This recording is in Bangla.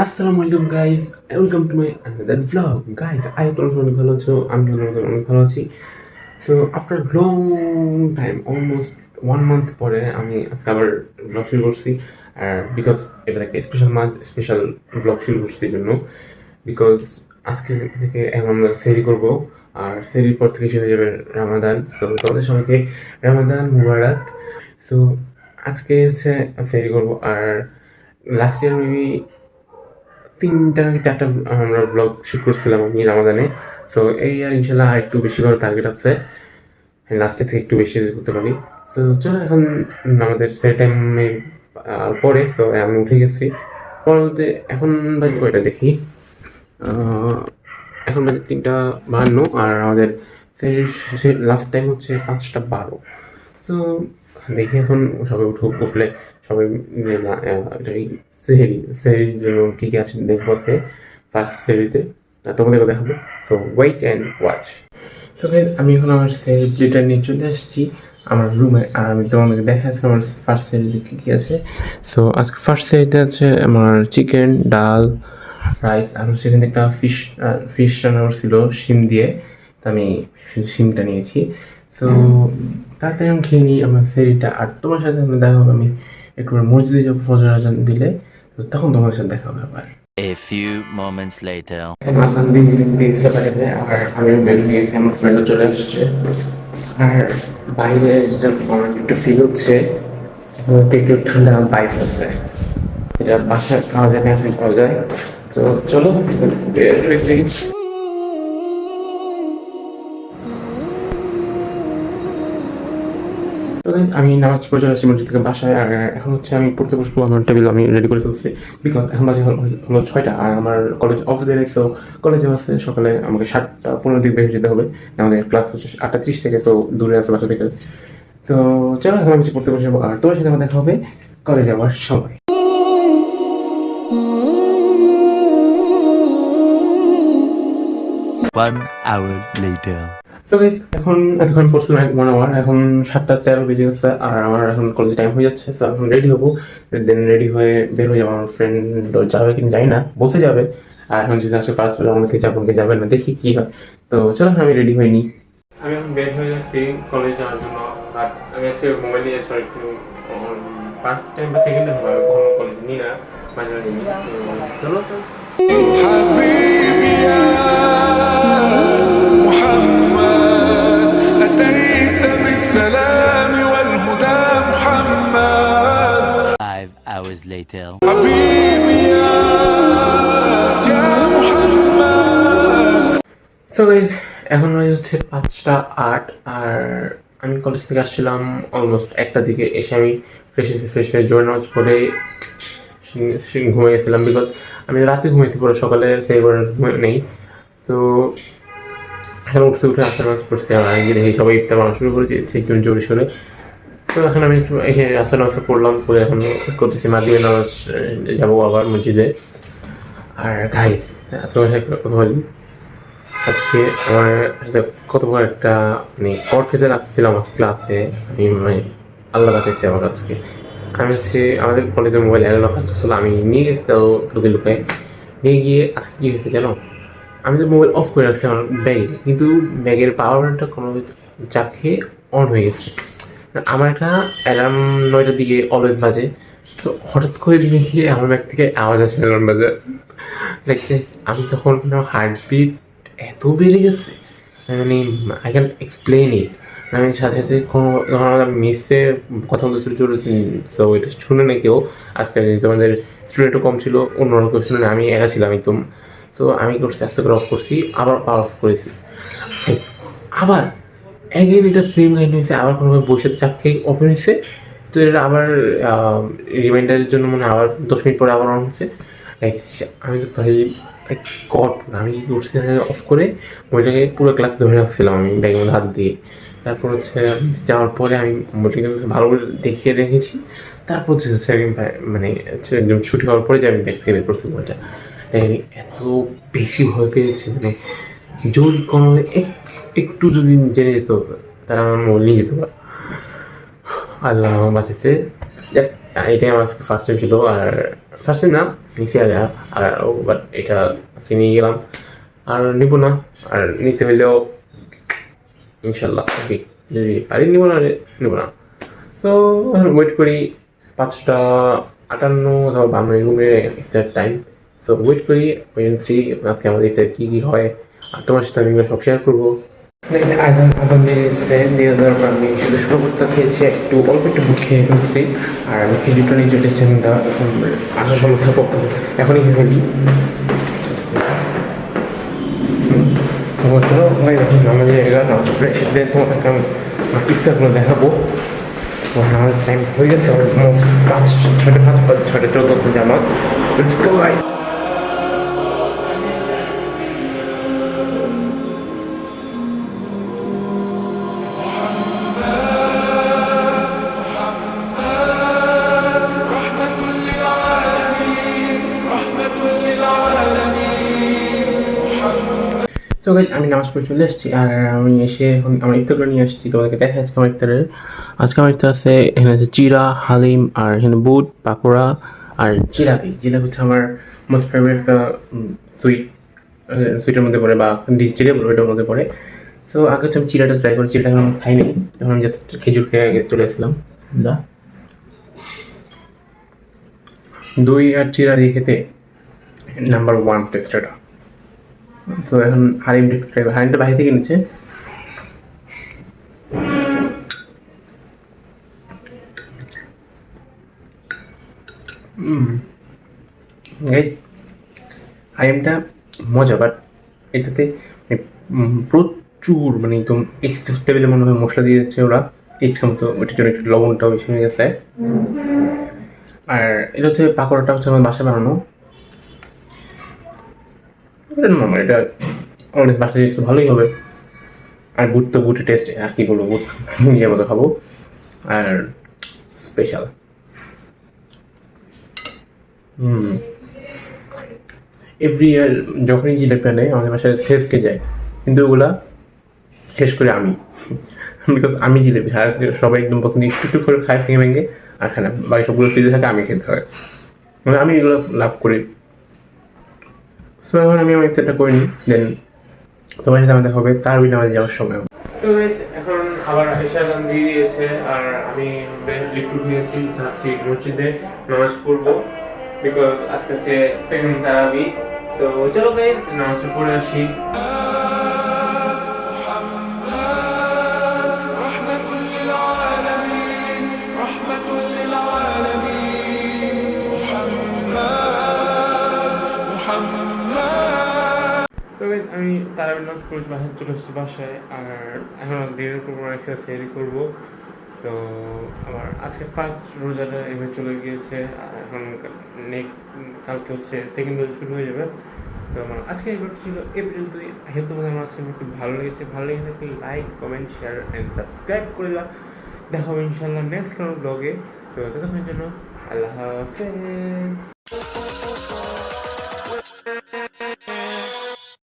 আসসালামু আলাইকুম guys, welcome to my another vlog. Guys, I তোমার অনেক ভালো আছো, আমি অনেক ভালো আছি। So after long time, almost 1 month পরে আমি আজকে আবার ভ্লগ শুরু করছি। আর বিকজ এটা একটা স্পেশাল মান্থ, স্পেশাল ভ্লগ শুরু করছি এই জন্য। বিকজ আজকে থেকে এখন আমরা সেহরি করবো, আর সেহরির পর থেকে শুরু হয়ে যাবে রামাদান। সো তোমাদের সবাইকে রামাদান মুবারক। সো আজকে হচ্ছে সেহরি করবো। আর লাস্ট ইয়ার মেবি 3টা কি 4টা আমরা ব্লগ শুট করছিলাম আমি রামাদানে। সো এই আর ইনশাল্লাহ আর একটু বেশি করে টার্গেট আছে, লাস্টের থেকে একটু বেশি করতে পারি। তো চলো এখন আমাদের সে টাইমে পরে তো আমি উঠে গেছি। পরে এখন বাজে কয়টা দেখি, এখন বাজে 3টা 52, আর আমাদের লাস্ট টাইম হচ্ছে 5টা 12। তো দেখি এখন সবাই উঠলে সবাই সেহেরির জন্য কী কী আছে দেখবো আজকে ফার্স্ট সেহেরিতে, তোমাদেরকে দেখাবো। So wait and watch. So guys, আমি এখন আমার সেহেরি প্লেটার নিয়ে চলে আসছি আমার রুমে, আর আমি তোমাদেরকে দেখা যাচ্ছে আমার ফার্স্ট সেহেরিতে কী কী আছে। সো আজকে ফার্স্ট সেহেরিতে আছে আমার চিকেন, ডাল, রাইস, আর হচ্ছে এখানে একটা ফিশ রান্না করছিল শিম দিয়ে, তো আমি শিমটা নিয়েছি। তো তাড়াতাড়ি আমি খেয়ে নিই আমার ফেরিটা, আর তোমার সাথে আমি দেখা হবে, আমি একটু মসজিদে যাবো ফজর আজান দিলে, তো তখন তোমার সাথে দেখা হবে আবার। A few moments later. আজান দিতে পারবে, আর আমি বেরিয়ে গিয়েছি, আমার ফ্রেন্ডও চলে আসছে। আর বাইরে যেটা আমার একটু ফিল হচ্ছে, একটু ঠান্ডা বাইক আছে, এটা বাসায় খাওয়া যায় না, এখন পাওয়া যায়। তো চলো বের হয়ে যাই। তো guys, আমি নামাজ পড়ে চলে আসছি মসজিদ থেকে বাসায়, আর এখন হচ্ছে আমি পড়তে বসবো। আমার টেবিল আমি রেডি করে ফেলছি, বিকজ এখন বাজে হলো 6টা, আর আমার কলেজ অফ দিয়ে রেখে কলেজে আছে সকালে আমাকে 7টা 15 দিকে বের যেতে হবে। আমাদের ক্লাস হচ্ছে 8টা 30 থেকে, তো দূরে আছে বাসা থেকে। তো চলো এখন আমি পড়তে বসে যাবো, আর তোমার সাথে আমার দেখা হবে কলেজে যাওয়ার সময়। One hour later. So guys, এখন এতক্ষণ পড়ছিলাম 1 আওয়ার, এখন 7টা 13 বেজে গেছে, আর আমার এখন কলেজে টাইম হয়ে যাচ্ছে। সো এখন রেডি হবো, দেন রেডি হয়ে বের হয়ে যাবো। আমার ফ্রেন্ড যাবে কিনা জানি না, বলতে যাবে। আর এখন যদি আসে ফার্স্ট আমাকে যাবে না, দেখি কি হয়। তো চলো আমি রেডি হয়ে নিই। আমি এখন বের হয়ে যাচ্ছি কলেজ যাওয়ার জন্য। বাট আমি আজকে মোবাইল নিয়ে আসছি একটু, ফার্স্ট টাইম বা সেকেন্ড টাইম হবে, কখনো কলেজ নিই না, মাঝে মাঝে নিই। চলো তো। حبيبي يا محمد أتيت بالسلام والهدى محمد 5 hours later. حبيبي يا محمد. সো গাইজ, এখন হচ্ছে 5টা 8, আর আমি কলেজ থেকে আসছিলাম অলমোস্ট 1টা দিকে। এসে আমি ফ্রেশ হয়ে জোর নামাজ পড়ে ঘুমিয়ে গেছিলাম, বিকজ আমি রাতে ঘুমিয়েছি, পরে সকালে সেইবার ঘুমিয়ে নেই। তো এখন উঠে আস্তে নামাজ পড়ছি, আর আমি দেখি সবাই ইফতার বানানো শুরু করে দিয়েছি একদম জোরে সোরে। তো এখন আমি একটু এসে আস্তে নামাজ পড়লাম, পরে এখন করতেছি মাগরিবের নামাজ, যাবো আবার মসজিদে। আর গাইজ, তোমার সাথে কথা বলি, আজকে আমার কত বড় একটা কট খেতে রাখছিলাম আজকে ক্লাসে। আমি আল্লাহ বাঁচাইছি আমার আজকে। আমি হচ্ছে আমাদের কলেজের মোবাইল অ্যালাউ ছিল, আমি নিয়ে গেছি, তাও লুকিয়ে নিয়ে গিয়ে আজকে কী হয়েছে জানো, আমি তো মোবাইল অফ করে রাখছি আমার ব্যাগে, কিন্তু ব্যাগের পাওয়ারটা কোনো চাপ খেয়ে অন হয়ে গেছে। আমার একটা অ্যালার্ম 9টার দিকে অলওয়েজ বাজে, তো হঠাৎ করে দেখি আমার ব্যাগ থেকে আওয়াজ আসে অ্যালার্ম বাজে। দেখতে আমি তখন হার্টবিট এত বেড়ে গেছে, মানে আই ক্যান এক্সপ্লেইন ইট। আমি সাথে কোনো যখন আমরা মেসে কথা বলতে শুরু করেছি, তো এটা শুনে না কেউ। আজকে তোমাদের স্টুডেন্টও কম ছিল, অন্যরা কেউ শুনে না, আমি একা ছিলাম একদম। তো আমি করছি আস্তে করে অফ করছি, আবার পাওয়ার অফ করেছি, আবার একদিন এটা সেম কাহিনী হয়েছে, আবার কোনো বসে চাপ খেয়ে ওপেন হয়েছে। তো এটা আবার রিমাইন্ডারের জন্য মনে আবার 10 মিনিট পরে আবার অন হয়েছে। আমি তো ভাই কট, আমি কী করছি অফ করে মোবাইলটাকে পুরো ক্লাস ধরে রাখছিলাম আমি ব্যাগের মধ্যে হাত দিয়ে। তারপর হচ্ছে যাওয়ার পরে আমি মোবাইলটাকে ভালো করে দেখিয়ে রেখেছি। তারপর হচ্ছে আমি মানে একদম ছুটি হওয়ার পরে যে আমি ব্যাগ থেকে বের করছি মোবাইলটা। আমি এত বেশি ভয় পেয়েছি, মানে যদি কোনো একটু যদি জেনে যেত, তারা আমার মোবাইল নিয়ে যেত। আল্লাহ বাঁচিতে যাক, এটাই আমার আজকে ফার্স্ট টাইম ছিল। আর ফার্স্ট টাইম না, নিচে আর বাট এটা আজকে নিয়ে গেলাম আর নিব না। আর নিতে হইলেও ইনশাল্লাহ ওকে, যদি পারি নিব না, নিব না। সো ওয়েট করি 5:58 অথবা 52 এরকমে ইফতার টাইম। সো ওয়েট করি, ওয়েট সি আজকে আমাদের ইফতার কী হয়। আর তোমার সাথে আমি এগুলো সব শেয়ার করবো। আদান দিয়ে দেওয়ার পর আমি শুধু শরবতটা খেয়েছি, অল্প একটু বুক খেয়ে ফেলছি। আর আমি খেজুরটা নিয়ে চলে এসেছি আসার সময় খাবো, এখনই খেয়ে ফেলি। চলো ভাই, দেখুন আমাদের নামাজ পড়ে এসে তোমাদেরকে আমি ইফতারগুলো দেখাবো। আমাদের টাইম হয়ে গেছে অলমোস্ট 6:05, 6:14 জামাত। লেটস গো ভাই। তো গাইস, আমি নামাজ পড়ে চলে এসেছি। আর আমি এসে এখন আমার ইফতারগুলো নিয়ে আসছি, তোমাদেরকে দেখা যাচ্ছে আমার ইফতারের। আজকে আমার ইফতার আছে, এখানে আছে চিরা, হালিম, আর এখানে বুট, পাকোড়া আর জিলাপি। জিলাপি হচ্ছে আমার মোস্ট ফেভারিট একটা সুইটের মধ্যে পড়ে, বা ডিশ যেটা বলবো এটার মধ্যে পড়ে। সো আগে হচ্ছে আমি চিরাটা ট্রাই করি। চিরাটা এখন খাইনি, এখন আমি জাস্ট খেজুর খেয়ে আগে চলে এসেছিলাম। দই আর চিরা দিয়ে খেতে নাম্বার 1 টেস্ট এটা। তো এখন হালিমটা বাইরে থেকে নিচ্ছে। হালিমটা মজা, বাট এটাতে প্রচুর মানে একদম এক্সেস লেভেলের মনে হয় মশলা দিয়ে দিচ্ছে ওরা ইচ্ছা মতো। ওইটার জন্য একটু লবণটাও বেশি হয়ে গেছে। আর এটা হচ্ছে পাকোড়াটা হচ্ছে আমার বাসায় বানানো। এটা আমাদের বাসায় একটু ভালোই হবে। আর বুট তো বুটের টেস্ট আর কি বলবো, বুট নিজের মতো খাবো। আর স্পেশাল এভরি ইয়ার যখনই জিলাপি আনে আমাদের বাসায় শেষকে যায়, কিন্তু ওগুলা শেষ করে আমি, বিকজ আমি জিলাপি আর সবাই একদম পছন্দ একটু একটু করে খায় ভেঙে ভেঙে, আর খায় না। বাকি সবগুলো ফ্রিজে থাকে, আমি খেতে হয়, মানে আমি এগুলো লাভ করি। সো এখন আমি আমার ইফতারটা করিনি, দেন তোমার সাথে আমাদের হবে তার বিনা আমাদের যাওয়ার সময়। তো এখন আবার এশা গান দিয়ে দিয়েছে, আর আমি লিকুইড নিয়েছি, যাচ্ছি মসজিদে নামাজ পড়বো, বিকজ আজকে হচ্ছে সেকেন্ড তারাবি। তো চলো গাইস, নামাজ পড়ে আসি। তবে আমি তারাবি নামাজ পড়ে বাসায় চলে এসেছি বাসায়। আর এখন ডিনার করবো, একটা তৈরি করবো। তো আমার আজকে ফার্স্ট রোজাটা এভাবে চলে গিয়েছে, আর এখন নেক্সট কালকে হচ্ছে সেকেন্ড রোজা শুরু হয়ে যাবে। তো আমার আজকে এবার ছিল এ পর্যন্তই। হেল্প তোমাদের আমার আজকে খুব ভালো লেগেছে। ভালো লেগে থাকলে like, comment, share and subscribe করে দাও। দেখা হবে ইনশাল্লাহ নেক্সট কোনো ব্লগে। তো ততক্ষণের জন্য আল্লাহ হাফেজ।